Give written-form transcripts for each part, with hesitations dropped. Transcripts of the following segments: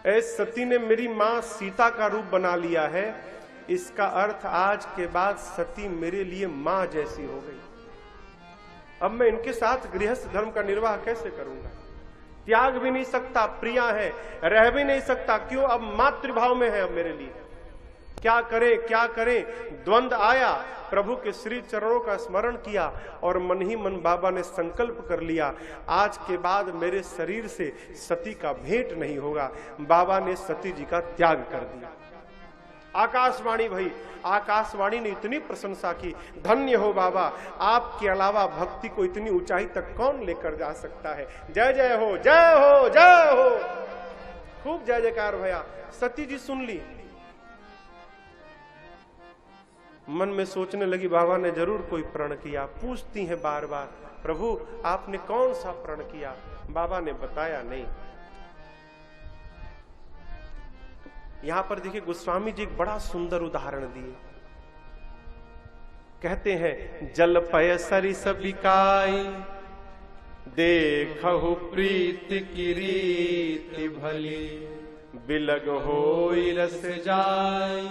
ऐ सती ने मेरी मां सीता का रूप बना लिया है, इसका अर्थ आज के बाद सती मेरे लिए मां जैसी हो गई। अब मैं इनके साथ गृहस्थ धर्म का निर्वाह कैसे करूंगा? त्याग भी नहीं सकता, प्रिया है, रह भी नहीं सकता। क्यों? अब मातृभाव में है अब मेरे लिए। क्या करें क्या करें? द्वंद आया। प्रभु के श्री चरणों का स्मरण किया और मन ही मन बाबा ने संकल्प कर लिया, आज के बाद मेरे शरीर से सती का भेंट नहीं होगा। बाबा ने सती जी का त्याग कर दिया। आकाशवाणी भाई, आकाशवाणी ने इतनी प्रशंसा की, धन्य हो बाबा, आपके अलावा भक्ति को इतनी ऊंचाई तक कौन लेकर जा सकता है। जय जय हो, जय हो, जय हो। खूब जय जयकार भैया। सती जी सुन ली, मन में सोचने लगी बाबा ने जरूर कोई प्रण किया। पूछती हैं बार बार, प्रभु आपने कौन सा प्रण किया? बाबा ने बताया नहीं। यहां पर देखिए गोस्वामी जी एक बड़ा सुंदर उदाहरण दिए। कहते हैं, जल पय सरिस बिकाई, देखहु प्रीत की रीति भली, बिलग होई रस जाई,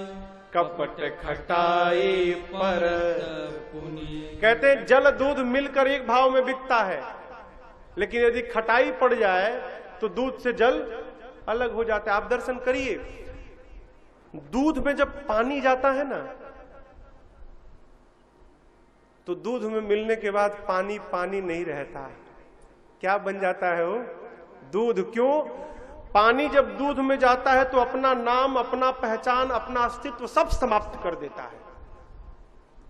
कपट खटाई पर पुनी। कहते हैं जल दूध मिलकर एक भाव में बिकता है, लेकिन यदि खटाई पड़ जाए तो दूध से जल अलग हो जाता है। आप दर्शन करिए, दूध में जब पानी जाता है ना, तो दूध में मिलने के बाद पानी पानी नहीं रहता। क्या बन जाता है वो? दूध। क्यों? पानी जब दूध में जाता है तो अपना नाम, अपना पहचान, अपना अस्तित्व सब समाप्त कर देता है,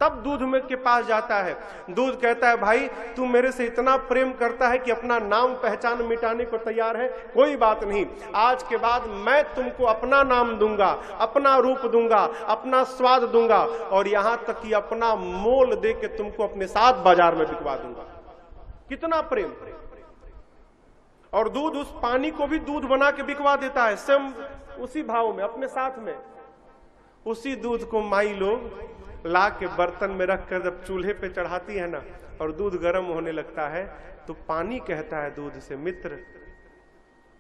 तब दूध में के पास जाता है। दूध कहता है, भाई तू मेरे से इतना प्रेम करता है कि अपना नाम पहचान मिटाने को तैयार है, कोई बात नहीं, आज के बाद मैं तुमको अपना नाम दूंगा, अपना रूप दूंगा, अपना स्वाद दूंगा, और यहां तक कि अपना मोल दे के तुमको अपने साथ बाजार में बिकवा दूंगा। कितना प्रेम! और दूध उस पानी को भी दूध बना के बिकवा देता है, स्वयं उसी भाव में, अपने साथ में। उसी दूध को माई लोग ला के बर्तन में रखकर जब चूल्हे पे चढ़ाती है ना, और दूध गर्म होने लगता है, तो पानी कहता है दूध से, मित्र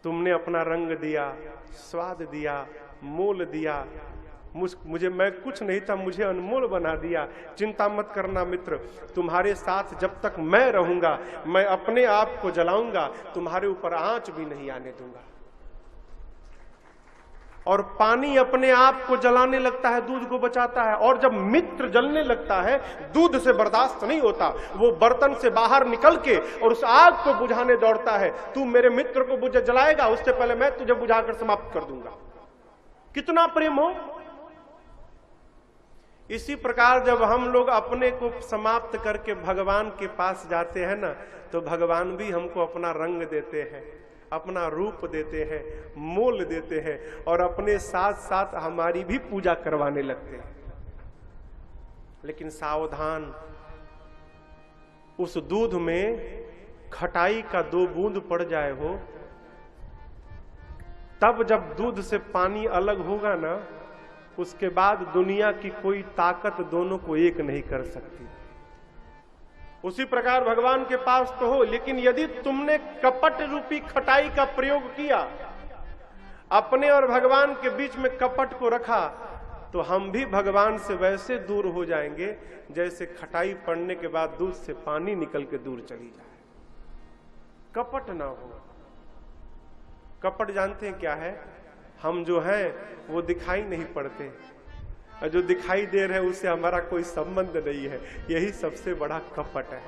तुमने अपना रंग दिया, स्वाद दिया, मोल दिया, मुझे, मैं कुछ नहीं था, मुझे अनमोल बना दिया। चिंता मत करना मित्र, तुम्हारे साथ जब तक मैं रहूंगा, मैं अपने आप को जलाऊंगा, तुम्हारे ऊपर आंच भी नहीं आने दूंगा। और पानी अपने आप को जलाने लगता है, दूध को बचाता है। और जब मित्र जलने लगता है, दूध से बर्दाश्त नहीं होता, वो बर्तन से बाहर निकल के और उस आग को बुझाने दौड़ता है। तू मेरे मित्र को बुझ जलाएगा, उससे पहले मैं तुझे बुझाकर समाप्त कर दूंगा। कितना प्रेम हो! इसी प्रकार जब हम लोग अपने को समाप्त करके भगवान के पास जाते हैं ना, तो भगवान भी हमको अपना रंग देते हैं, अपना रूप देते हैं, मोल देते हैं, और अपने साथ साथ हमारी भी पूजा करवाने लगते हैं। लेकिन सावधान, उस दूध में खटाई का 2 बूंद पड़ जाए हो, तब जब दूध से पानी अलग होगा ना, उसके बाद दुनिया की कोई ताकत दोनों को एक नहीं कर सकती। उसी प्रकार भगवान के पास तो हो, लेकिन यदि तुमने कपट रूपी खटाई का प्रयोग किया, अपने और भगवान के बीच में कपट को रखा, तो हम भी भगवान से वैसे दूर हो जाएंगे जैसे खटाई पड़ने के बाद दूध से पानी निकल के दूर चली जाए। कपट ना हो। कपट जानते हैं क्या है? हम जो हैं वो दिखाई नहीं पड़ते, और जो दिखाई दे रहे हैं उससे हमारा कोई संबंध नहीं है। यही सबसे बड़ा कपट है।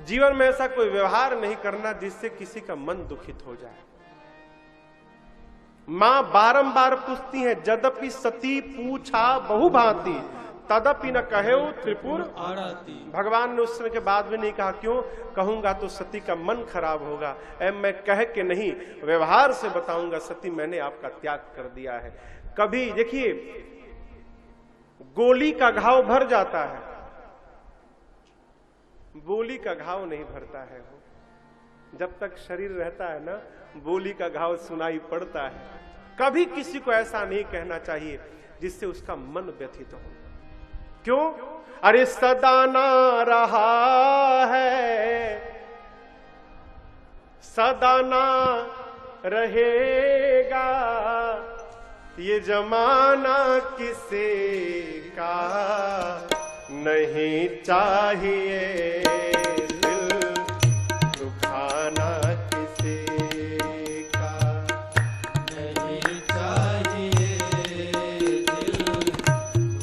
जीवन में ऐसा कोई व्यवहार नहीं करना जिससे किसी का मन दुखित हो जाए। मां बारंबार पूछती है, यद्यपि सती पूछा बहुभांति, तदपि न कहे त्रिपुर आराती। भगवान ने उस समय के बाद भी नहीं कहा, क्यों? कहूंगा तो सती का मन खराब होगा। मैं कह के नहीं, व्यवहार से बताऊंगा, सती मैंने आपका त्याग कर दिया है। कभी देखिए, गोली का घाव भर जाता है, बोली का घाव नहीं भरता है। जब तक शरीर रहता है ना, बोली का घाव सुनाई पड़ता है। कभी किसी को ऐसा नहीं कहना चाहिए जिससे उसका मन व्यथित हो। क्यों? अरे सदा ना रहा है, सदा ना रहेगा ये जमाना किसी का नहीं चाहिए दिल दुखाना किसी का नहीं चाहिए दिल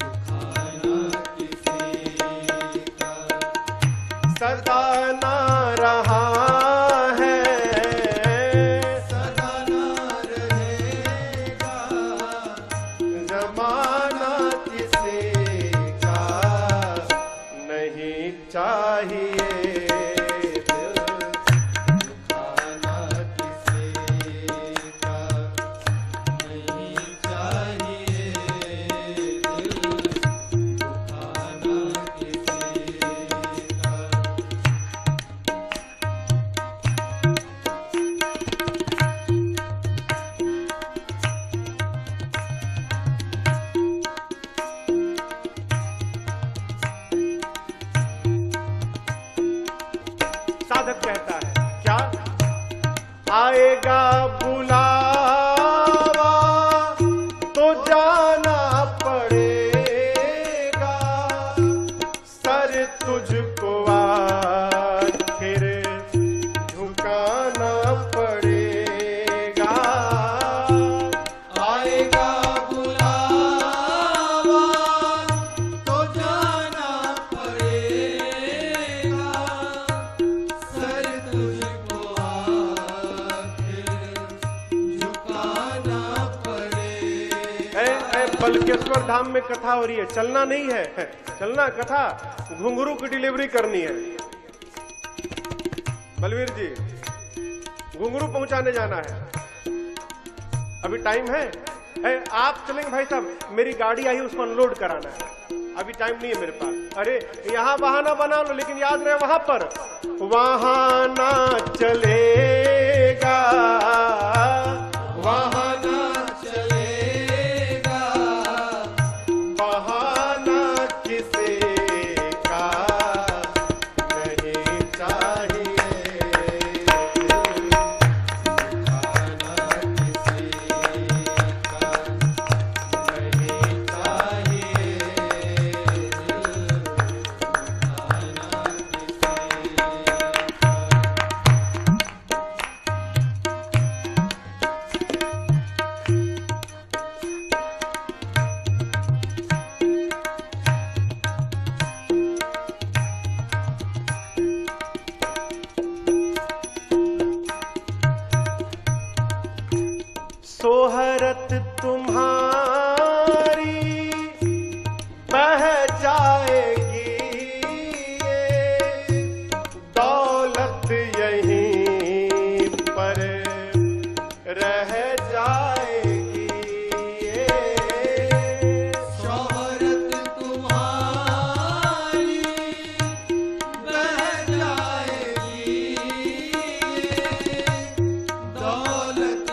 दुखाना किसी का सदा ना रहा साधक कहता है क्या आएगा बुलावा तो जाना पड़ेगा सर तुझको आखिर झुकाना पड़ेगा आएगा बुलावा तो जाना पड़ेगा बलकेश्वर धाम में कथा हो रही है, चलना नहीं है, चलना कथा घुंघरू की डिलीवरी करनी है। बलवीर जी घुंघरू पहुंचाने जाना है, अभी टाइम है? आप चलेंगे भाई साहब, मेरी गाड़ी आई उसको अनलोड कराना है, अभी टाइम नहीं है मेरे पास। अरे यहां बहाना बना लो, लेकिन याद रहे वहां पर वहां ना चलेगा, वहां सोहरत तुम्हारी बह जाएगी, दौलत यहीं पर रह जाएगी। सोहरत तुम्हारी बह जाएगी, दौलत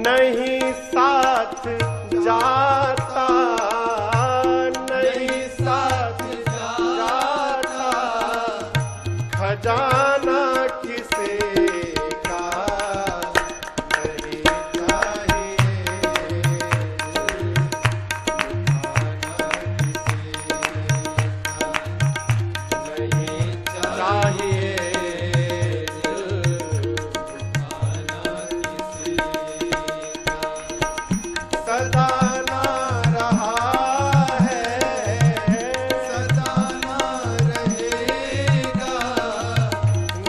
नहीं साथ जाता, नहीं साथ जाता खजाना किसी का नहीं चाहिए, सदा ना रहा है, सदा ना रहेगा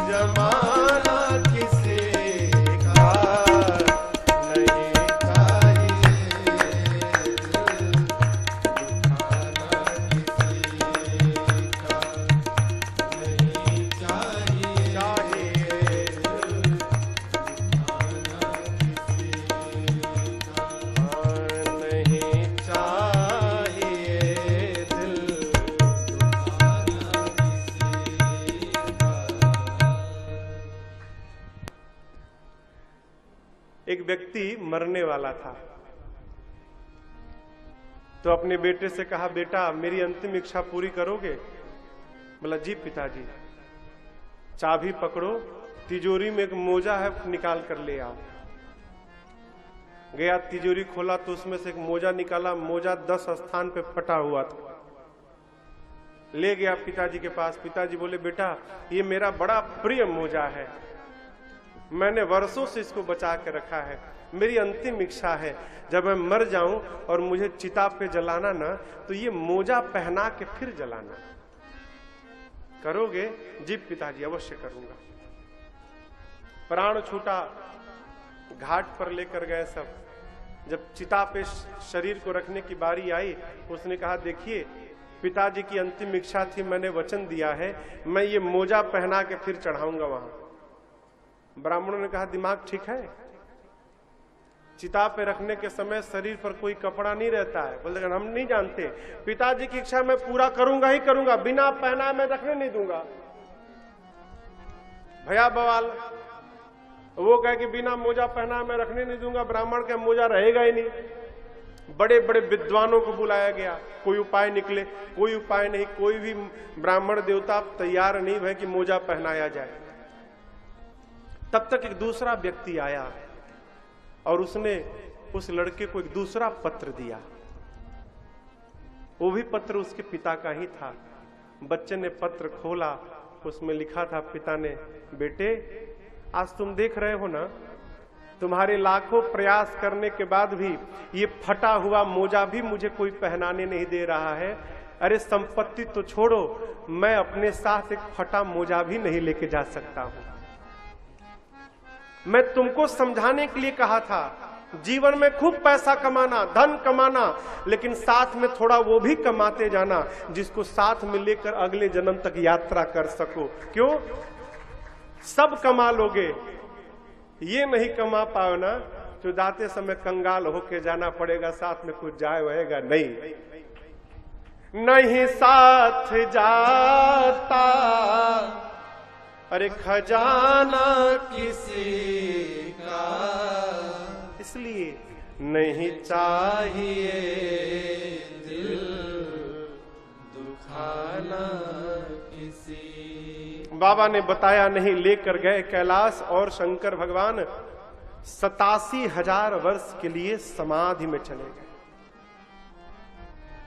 जमाना किसी का नहीं चाहिए, एक व्यक्ति मरने वाला था, तो अपने बेटे से कहा, बेटा मेरी अंतिम इच्छा पूरी करोगे? बोला, जी पिताजी। चाबी पकड़ो, तिजोरी में एक मोजा है, निकाल कर ले आओ। गया, तिजोरी खोला तो उसमें से एक मोजा निकाला। मोजा 10 स्थान पे फटा हुआ था। ले गया पिताजी के पास। पिताजी बोले, बेटा ये मेरा बड़ा प्रिय मोजा है, मैंने वर्षों से इसको बचा के रखा है। मेरी अंतिम इच्छा है, जब मैं मर जाऊं और मुझे चिता पे जलाना ना, तो ये मोजा पहना के फिर जलाना। करोगे? जी पिताजी, अवश्य करूंगा। प्राण छूटा, घाट पर लेकर गए सब। जब चिता पे शरीर को रखने की बारी आई, उसने कहा, देखिए पिताजी की अंतिम इच्छा थी, मैंने वचन दिया है, मैं ये मोजा पहना के फिर चढ़ाऊंगा वहां। ब्राह्मणों ने कहा, दिमाग ठीक है? चिता पे रखने के समय शरीर पर कोई कपड़ा नहीं रहता है। बोले, हम नहीं जानते, पिताजी की इच्छा मैं पूरा करूंगा ही करूंगा, बिना पहना मैं रखने नहीं दूंगा। भैया बवाल। वो कहे कि बिना मोजा पहना मैं रखने नहीं दूंगा, ब्राह्मण का मोजा रहेगा ही नहीं। बड़े बड़े विद्वानों को बुलाया गया, कोई उपाय निकले, कोई उपाय नहीं। कोई भी ब्राह्मण देवता तैयार नहीं भय कि मोजा पहनाया जाए। तब तक एक दूसरा व्यक्ति आया और उसने उस लड़के को एक दूसरा पत्र दिया। वो भी पत्र उसके पिता का ही था। बच्चे ने पत्र खोला, उसमें लिखा था पिता ने, बेटे आज तुम देख रहे हो ना, तुम्हारे लाखों प्रयास करने के बाद भी ये फटा हुआ मोजा भी मुझे कोई पहनाने नहीं दे रहा है। अरे संपत्ति तो छोड़ो, मैं अपने साथ एक फटा मोजा भी नहीं लेके जा सकता हूं। मैं तुमको समझाने के लिए कहा था, जीवन में खूब पैसा कमाना, धन कमाना, लेकिन साथ में थोड़ा वो भी कमाते जाना जिसको साथ में लेकर अगले जन्म तक यात्रा कर सको। क्यों? सब कमा लोगे, ये नहीं कमा पाओ ना, तो जाते समय कंगाल होके जाना पड़ेगा, साथ में कुछ जाए होएगा नहीं। नहीं साथ जाता अरे खजाना किसी का, इसलिए नहीं चाहिए दिल दुखाना किसी। बाबा ने बताया नहीं, लेकर गए कैलाश और शंकर भगवान 87,000 वर्ष के लिए समाधि में चले गए।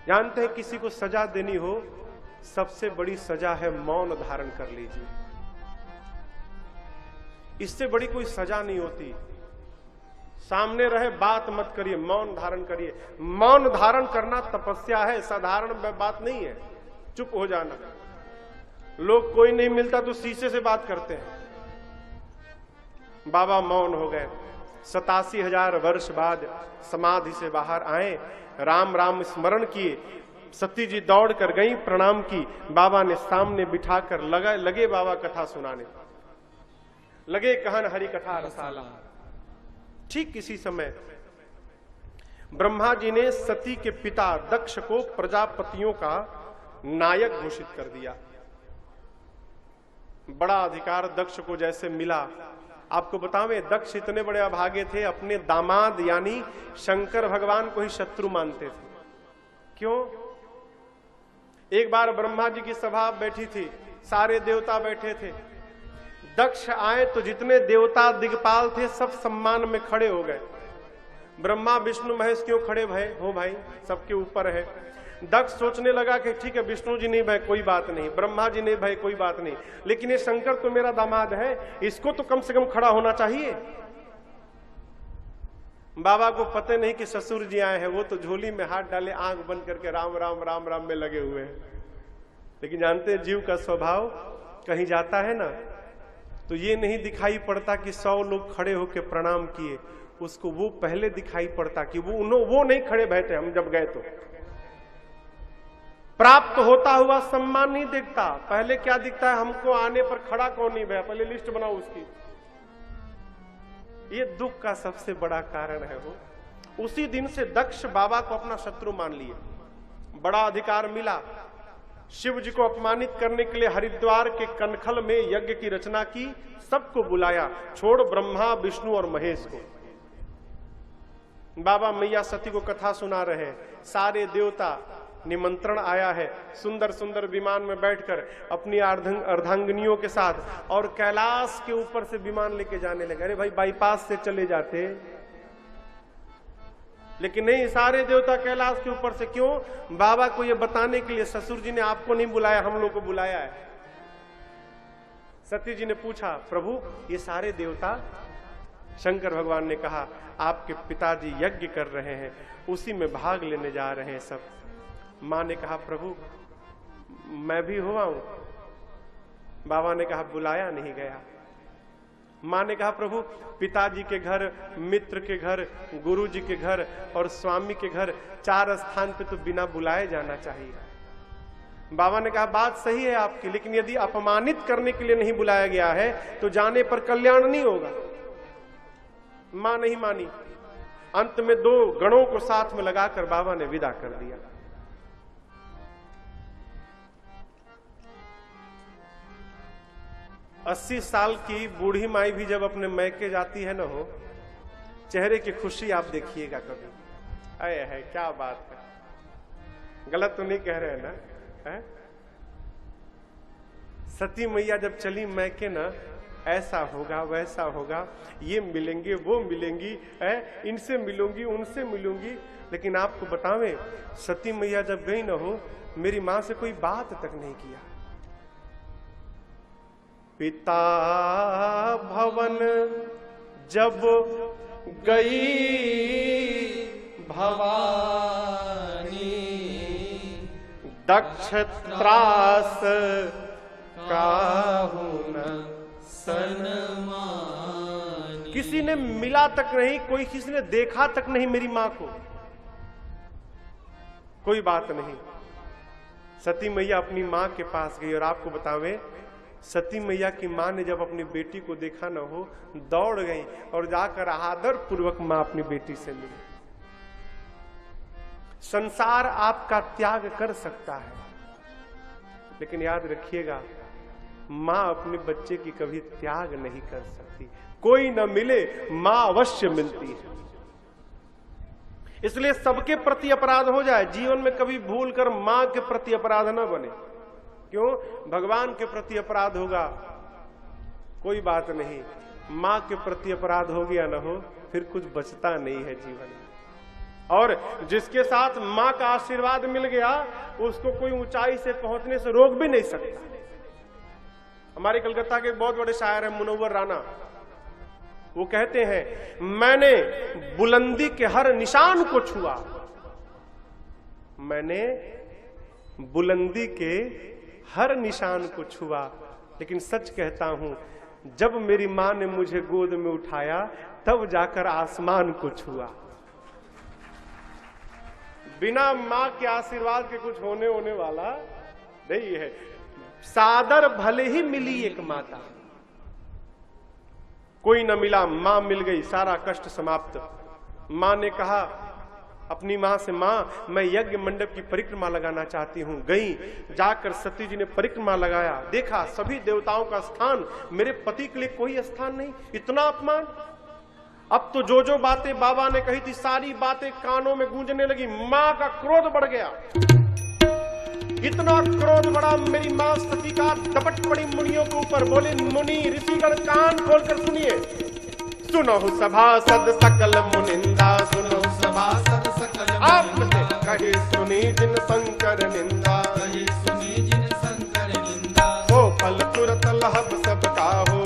जानते हैं, किसी को सजा देनी हो, सबसे बड़ी सजा है मौन धारण कर लीजिए। इससे बड़ी कोई सजा नहीं होती। सामने रहे बात मत करिए, मौन धारण करिए। मौन धारण करना तपस्या है, साधारण बात नहीं है। चुप हो जाना। लोग कोई नहीं मिलता तो शीशे से बात करते हैं। बाबा मौन हो गए। 87,000 वर्ष बाद समाधि से बाहर आए, राम राम स्मरण किए। सती जी दौड़ कर गई, प्रणाम की। बाबा ने सामने बिठाकर लगे बाबा कथा सुनाने, लगे कहन हरि कथा रसाला। ठीक इसी समय ब्रह्मा जी ने सती के पिता दक्ष को प्रजापतियों का नायक घोषित कर दिया। बड़ा अधिकार दक्ष को जैसे मिला। आपको बतावें, दक्ष इतने बड़े अभागे थे, अपने दामाद यानी शंकर भगवान को ही शत्रु मानते थे। क्यों? एक बार ब्रह्मा जी की सभा बैठी थी, सारे देवता बैठे थे। दक्ष आए तो जितने देवता दिग्पाल थे सब सम्मान में खड़े हो गए। ब्रह्मा विष्णु महेश क्यों खड़े भय हो भाई, सबके ऊपर है। दक्ष सोचने लगा कि ठीक है, विष्णु जी नहीं भय कोई बात नहीं, ब्रह्मा जी नहीं भय कोई बात नहीं, लेकिन ये शंकर तो मेरा दामाद है, इसको तो कम से कम खड़ा होना चाहिए। बाबा को पता नहीं कि ससुर जी आए हैं, वो तो झोली में हाथ डाले, आंख बंद करके राम राम राम राम में लगे हुए हैं। लेकिन जानते हैं, जीव का स्वभाव कहीं जाता है ना, तो ये नहीं दिखाई पड़ता कि 100 लोग खड़े होकर प्रणाम किए, उसको वो पहले दिखाई पड़ता कि वो नहीं खड़े बैठे। हम जब गए तो प्राप्त होता हुआ सम्मान नहीं दिखता, पहले क्या दिखता है, हमको आने पर खड़ा कौन नहीं भैया, पहले लिस्ट बनाओ उसकी। ये दुख का सबसे बड़ा कारण है। वो उसी दिन से दक्ष बाबा को अपना शत्रु मान लिए। बड़ा अधिकार मिला। शिव जी को अपमानित करने के लिए हरिद्वार के कनखल में यज्ञ की रचना की, सबको बुलाया, छोड़ ब्रह्मा विष्णु और महेश को। बाबा मैया सती को कथा सुना रहे हैं, सारे देवता निमंत्रण आया है, सुंदर सुंदर विमान में बैठकर अपनी अर्धांगिनियों के साथ, और कैलाश के ऊपर से विमान लेके जाने लगे। अरे भाई बाईपास से चले जाते, लेकिन नहीं, सारे देवता कैलाश के ऊपर से। क्यों? बाबा को ये बताने के लिए ससुर जी ने आपको नहीं बुलाया, हम लोग को बुलाया है। सती जी ने पूछा, प्रभु ये सारे देवता? शंकर भगवान ने कहा, आपके पिताजी यज्ञ कर रहे हैं, उसी में भाग लेने जा रहे हैं सब। मां ने कहा, प्रभु मैं भी हुआ हूं। बाबा ने कहा, बुलाया नहीं गया। मां ने कहा, प्रभु पिताजी के घर, मित्र के घर, गुरु जी के घर और स्वामी के घर, 4 स्थान पे तो बिना बुलाए जाना चाहिए। बाबा ने कहा, बात सही है आपकी, लेकिन यदि अपमानित करने के लिए नहीं बुलाया गया है तो जाने पर कल्याण नहीं होगा। मां नहीं मानी। अंत में 2 गणों को साथ में लगाकर बाबा ने विदा कर दिया। अस्सी साल की बूढ़ी माई भी जब अपने मैके जाती है ना हो, चेहरे की खुशी आप देखिएगा कभी। अरे है क्या बात है, गलत तो नहीं कह रहे हैं ना? है? सती मैया जब चली मैके ना, ऐसा होगा वैसा होगा, ये मिलेंगे वो मिलेंगी, इनसे मिलूंगी उनसे मिलूंगी। लेकिन आपको बतावें, सती मैया जब गई ना हो, मेरी मां से कोई बात तक नहीं किया। पिता भवन जब गई भवानी, दक्ष त्रास काहू न सनमानी। किसी ने मिला तक नहीं, कोई किसी ने देखा तक नहीं मेरी मां को, कोई बात नहीं। सती मैया अपनी मां के पास गई, और आपको बतावे, सती मैया की मां ने जब अपनी बेटी को देखा ना हो, दौड़ गई और जाकर आदर पूर्वक मां अपनी बेटी से मिली। संसार आपका त्याग कर सकता है, लेकिन याद रखिएगा, मां अपने बच्चे की कभी त्याग नहीं कर सकती। कोई न मिले, मां अवश्य मिलती है। इसलिए सबके प्रति अपराध हो जाए, जीवन में कभी भूल कर मां के प्रति अपराध न बने। क्यों? भगवान के प्रति अपराध होगा, कोई बात नहीं, मां के प्रति अपराध हो गया ना हो, फिर कुछ बचता नहीं है जीवन में। और जिसके साथ मां का आशीर्वाद मिल गया, उसको कोई ऊंचाई से पहुंचने से रोक भी नहीं सकता। हमारे कलकत्ता के एक बहुत बड़े शायर हैं मुनव्वर राणा, वो कहते हैं, मैंने बुलंदी के हर निशान को छुआ, मैंने बुलंदी के हर निशान को छुआ, लेकिन सच कहता हूं, जब मेरी मां ने मुझे गोद में उठाया, तब जाकर आसमान को छुआ। बिना मां के आशीर्वाद के कुछ होने वाला नहीं है। सादर भले ही मिली एक माता, कोई न मिला, मां मिल गई, सारा कष्ट समाप्त। मां ने कहा अपनी मां से, मां मैं यज्ञ मंडप की परिक्रमा लगाना चाहती हूं। गई, जाकर सती जी ने परिक्रमा लगाया, देखा सभी देवताओं का स्थान, मेरे पति के लिए कोई स्थान नहीं। इतना अपमान। अब तो जो जो बातें बाबा ने कही थी, सारी बातें कानों में गूंजने लगी। मां का क्रोध बढ़ गया, इतना क्रोध बढ़ा, मेरी मां सती का दपट पड़ी मुनियों के ऊपर। बोले, मुनि ऋषिगण कान खोलकर सुनिए, सुनो सभासद सकल मुनिंदा, सुनो सभासद सकल मुनिंदा, कही सुनी जिन शंकर निंदा, कही सुनी जिन शंकर निंदा। हो फल तुरत लहब सबका हो,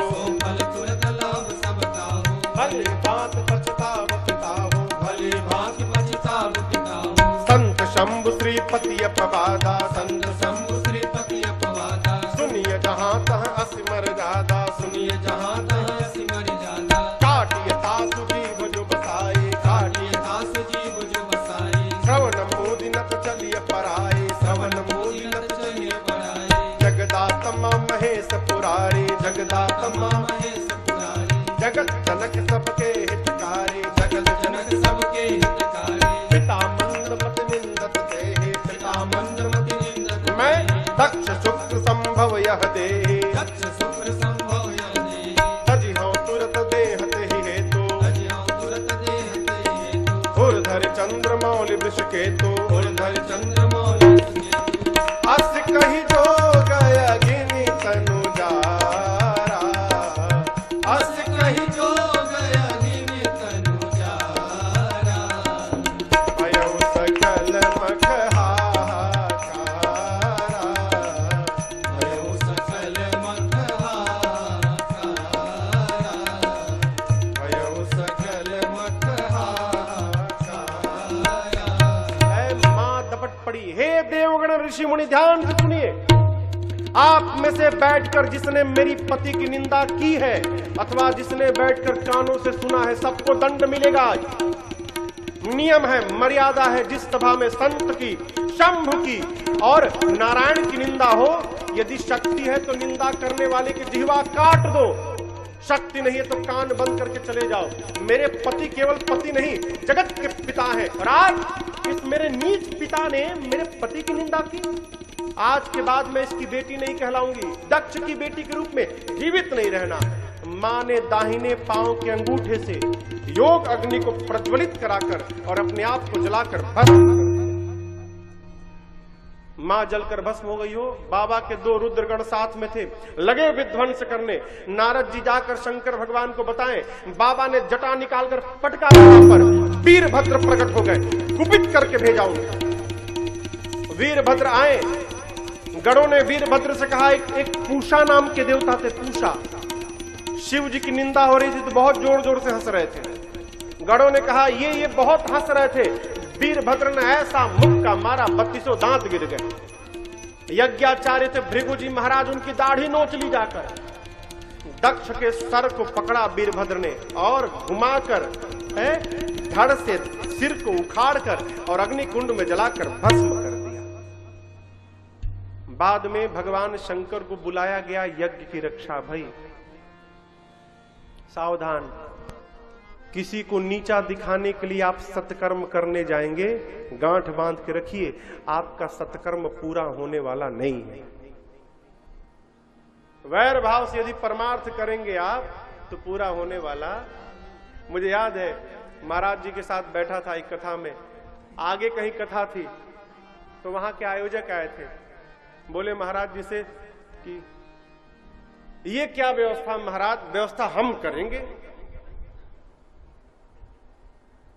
फल तुरत लहब सबका हो, भली बात पछताव पिता हो, भली बात पछताव पिता हो। संत शंभु श्रीपति अपवादा, संत शंभु श्रीपति अपवादा, सुनिए जहां तहां असिमर जादा, सुनिए जहां तहां असिमर जादा। काटिए तासु जीव जो बसाई, काटिए तासु जीव जो बसाई। श्रवण मूदिनत चलिए पराई, श्रवण मूदिनत चलिए पराई। जगदात्मा महेश पुरारी, जगदात्मा महेश पुरारी। जगत जनक सबके हितकारी, जगत जनक सबके हितकारी। पिता मंदमति निंदत देहि, पिता मंदमति निंदत। मैं दक्ष शुक्र संभव यह देहि, दक्ष शुक्र संभव यह देहि। तजिहो तुरत देहत ही हेतु, तजिहो तुरत देहत ही हेतु। हो ध्यान से सुनिए, आप में से बैठकर जिसने मेरी पति की निंदा की है अथवा जिसने बैठकर कानों से सुना है, सबको दंड मिलेगा। नियम है, मर्यादा है। जिस सभा में संत की, शंभु की और नारायण की निंदा हो, यदि शक्ति है तो निंदा करने वाले की जिह्वा काट दो, शक्ति नहीं है तो कान बंद करके चले जाओ। मेरे पति केवल पति नहीं, जगत के पिता हैं और आज इस मेरे नीच पिता ने मेरे पति की निंदा की। आज के बाद मैं इसकी बेटी नहीं कहलाऊंगी, दक्ष की बेटी के रूप में जीवित नहीं रहना। मां ने दाहिने पांव के अंगूठे से योग अग्नि को प्रज्वलित कराकर और अपने आप को जलाकर भस्म, मां जलकर भस्म हो गई हो। बाबा के 2 रुद्रगण साथ में थे, लगे विध्वंस करने। नारद जी जाकर शंकर भगवान को बताएं। बाबा ने जटा निकालकर पटका पर वीरभद्र प्रकट हो गए, कुपित करके भेजा उनको। वीरभद्र आए, गणों ने वीरभद्र से कहा, एक पूषा नाम के देवता थे, पूषा। शिव जी की निंदा हो रही थी तो बहुत जोर जोर से हंस रहे थे। गणों ने कहा ये बहुत हंस रहे थे। वीरभद्र ने ऐसा मुक्का मारा, 32 दांत गिर गए। यज्ञाचार्य थे भृगु जी महाराज, उनकी दाढ़ी नोच ली जाकर। दक्ष के सर को पकड़ा वीरभद्र ने और घुमाकर धड़ से सिर को उखाड़कर और अग्निकुंड में जलाकर भस्म कर दिया। बाद में भगवान शंकर को बुलाया गया यज्ञ की रक्षा भई। सावधान, किसी को नीचा दिखाने के लिए आप सत्कर्म करने जाएंगे, गांठ बांध के रखिए, आपका सत्कर्म पूरा होने वाला नहीं है। वैर भाव से यदि परमार्थ करेंगे आप तो पूरा होने वाला। मुझे याद है महाराज जी के साथ बैठा था एक कथा में, आगे कहीं कथा थी तो वहां के आयोजक आए थे। बोले महाराज जी से कि ये क्या व्यवस्था महाराज, व्यवस्था हम करेंगे।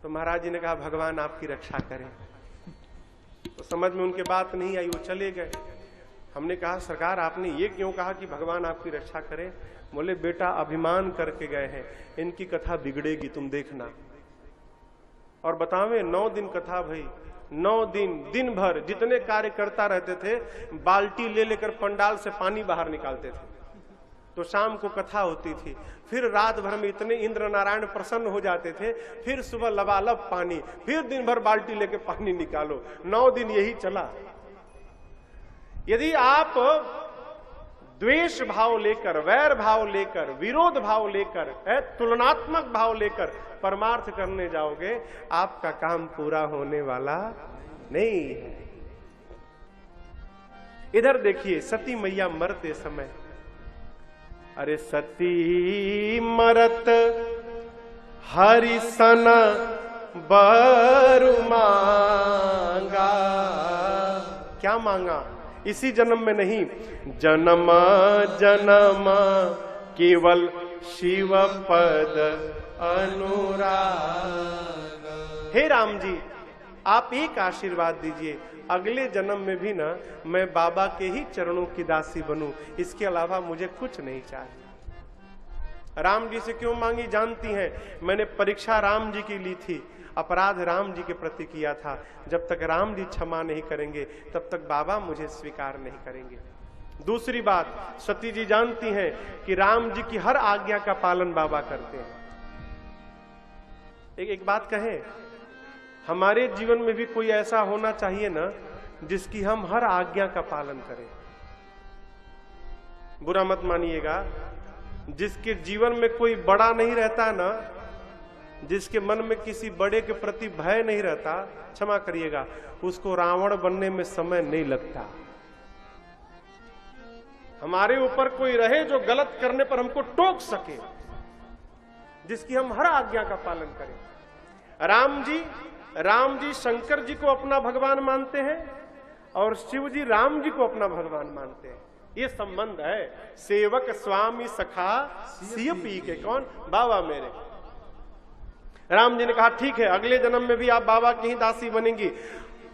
तो महाराज जी ने कहा भगवान आपकी रक्षा करें। तो समझ में उनके बात नहीं आई, वो चले गए। हमने कहा सरकार आपने ये क्यों कहा कि भगवान आपकी रक्षा करें। बोले बेटा अभिमान करके गए हैं, इनकी कथा बिगड़ेगी, तुम देखना। और बतावे 9 दिन कथा भई, 9 दिन दिन भर जितने कार्य करता रहते थे, बाल्टी ले लेकर पंडाल से पानी बाहर निकालते थे। तो शाम को कथा होती थी, फिर रात भर में इतने इंद्र नारायण प्रसन्न हो जाते थे, फिर सुबह लबालब पानी, फिर दिन भर बाल्टी लेके पानी निकालो। 9 दिन यही चला। यदि आप द्वेष भाव लेकर, वैर भाव लेकर, विरोध भाव लेकर, तुलनात्मक भाव लेकर परमार्थ करने जाओगे, आपका काम पूरा होने वाला नहीं है। इधर देखिए, सती मैया मरते समय, अरे सती मरत हरि सन बर मांगा। क्या मांगा? इसी जन्म में नहीं, जन्म जन्म केवल शिव पद अनुराग। हे राम जी, आप एक आशीर्वाद दीजिए, अगले जन्म में भी ना मैं बाबा के ही चरणों की दासी बनूं, इसके अलावा मुझे कुछ नहीं चाहिए। राम जी से क्यों मांगी जानती हैं? मैंने परीक्षा राम जी की ली थी, अपराध राम जी के प्रति किया था। जब तक राम जी क्षमा नहीं करेंगे तब तक बाबा मुझे स्वीकार नहीं करेंगे। दूसरी बात, सती जी जानती हैं कि राम जी की हर आज्ञा का पालन बाबा करते हैं। एक बात कहें, हमारे जीवन में भी कोई ऐसा होना चाहिए ना जिसकी हम हर आज्ञा का पालन करें। बुरा मत मानिएगा, जिसके जीवन में कोई बड़ा नहीं रहता ना, जिसके मन में किसी बड़े के प्रति भय नहीं रहता, क्षमा करिएगा, उसको रावण बनने में समय नहीं लगता। हमारे ऊपर कोई रहे जो गलत करने पर हमको टोक सके, जिसकी हम हर आज्ञा का पालन करें। राम जी शंकर जी को अपना भगवान मानते हैं और शिव जी राम जी को अपना भगवान मानते हैं। ये संबंध है, सेवक स्वामी सखा सिय पी के। कौन? बाबा मेरे। राम जी ने कहा ठीक है, अगले जन्म में भी आप बाबा की ही दासी बनेंगी।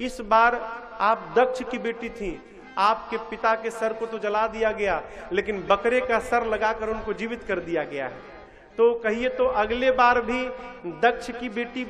इस बार आप दक्ष की बेटी थी, आपके पिता के सर को तो जला दिया गया, लेकिन बकरे का सर लगाकर उनको जीवित कर दिया गया है। तो कहिए तो अगले बार भी दक्ष की बेटी